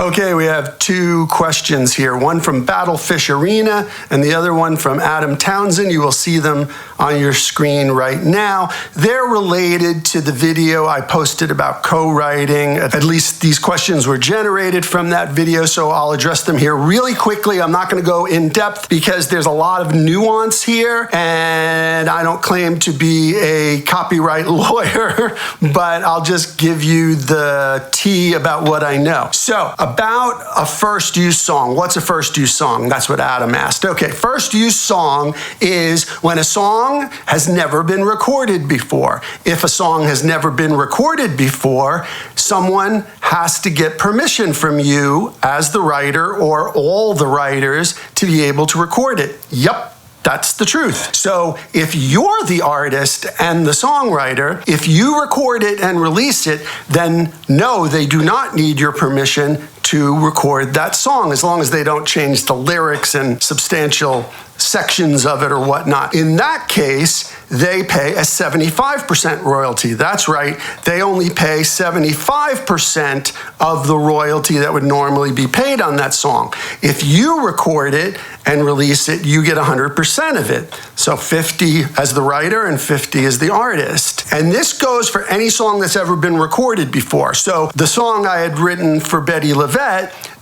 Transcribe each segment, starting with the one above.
Okay, we have two questions here. One from Battlefish Arena and the other one from Adam Townsend. You will see them on your screen right now. They're related to the video I posted about co-writing. At least these questions were generated from that video, so I'll address them here really quickly. I'm not going to go in depth because there's a lot of nuance here, and I don't claim to be a copyright lawyer, but I'll just give you the tea about what I know. So, about a first use song. What's a first use song? That's what Adam asked. Okay, first use song is when a song has never been recorded before. If a song has never been recorded before, someone has to get permission from you as the writer or all the writers to be able to record it. Yep. That's the truth. So if you're the artist and the songwriter, if you record it and release it, then no, they do not need your permission to record that song, as long as they don't change the lyrics and substantial sections of it or whatnot. In that case, they pay a 75% royalty. That's right, they only pay 75% of the royalty that would normally be paid on that song. If you record it and release it, you get 100% of it. So 50 as the writer and 50 as the artist. And this goes for any song that's ever been recorded before. So the song I had written for Betty LaVette,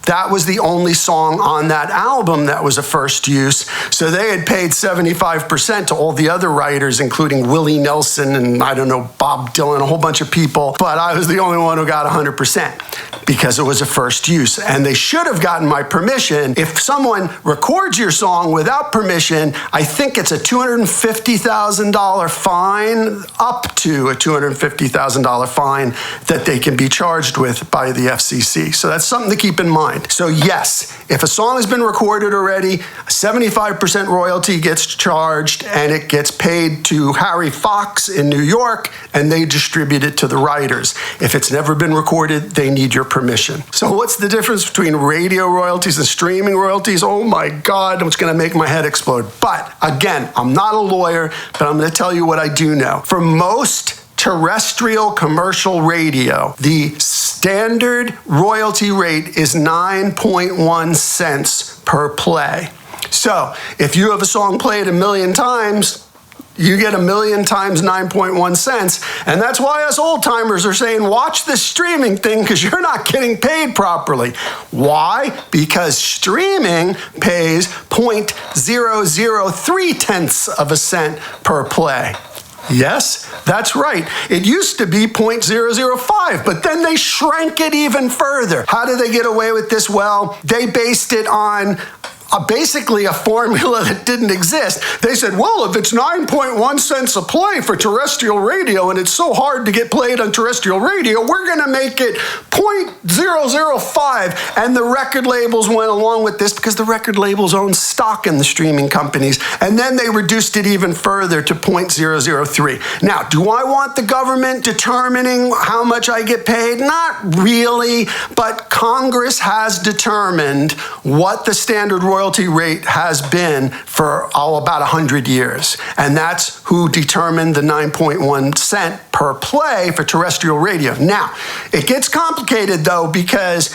that was the only song on that album that was a first use. So they had paid 75% to all the other writers, including Willie Nelson and, I don't know, Bob Dylan, a whole bunch of people. But I was the only one who got 100% because it was a first use. And they should have gotten my permission. If someone records your song without permission, I think it's a $250,000 fine, up to a $250,000 fine that they can be charged with by the FCC. So that's something to keep in mind. So yes, if a song has been recorded already, 75% royalty gets charged and it gets paid to Harry Fox in New York and they distribute it to the writers. If it's never been recorded, they need your permission. So what's the difference between radio royalties and streaming royalties? Oh my God, it's gonna make my head explode. But again, I'm not a lawyer, but I'm gonna tell you what I do know. For most terrestrial commercial radio, the standard royalty rate is 9.1 cents per play. So if you have a song played 1 million times, you get 1 million times 9.1 cents. And that's why us old timers are saying, watch this streaming thing because you're not getting paid properly. Why? Because streaming pays 0.003 cents per play. Yes, that's right. It used to be 0.005, but then they shrank it even further. How did they get away with this? Well, they based it on basically a formula that didn't exist. They said, well, if it's 9.1 cents a play for terrestrial radio and it's so hard to get played on terrestrial radio, we're going to make it 0.005. And the record labels went along with this because the record labels own stock in the streaming companies. And then they reduced it even further to 0.003. Now, do I want the government determining how much I get paid? Not really, but Congress has determined what the standard royalty rate has been for about 100 years. And that's who determined the 9.1 cent per play for terrestrial radio. Now, it gets complicated though because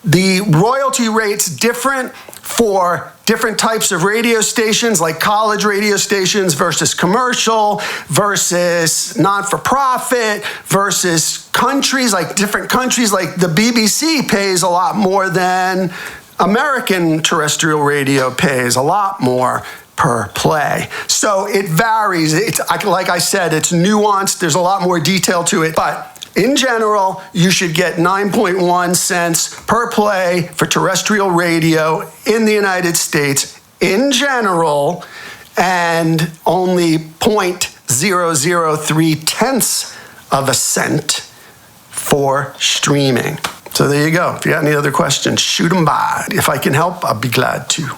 the royalty rate's different for different types of radio stations, like college radio stations versus commercial versus non-for-profit versus countries, like different countries, like the BBC pays a lot more than American terrestrial radio pays, a lot more per play. So it varies. It's like I said, it's nuanced. There's a lot more detail to it. But in general, you should get 9.1 cents per play for terrestrial radio in the United States in general, and only 0.003 cents for streaming. So there you go. If you got any other questions, shoot them by. If I can help, I'll be glad to.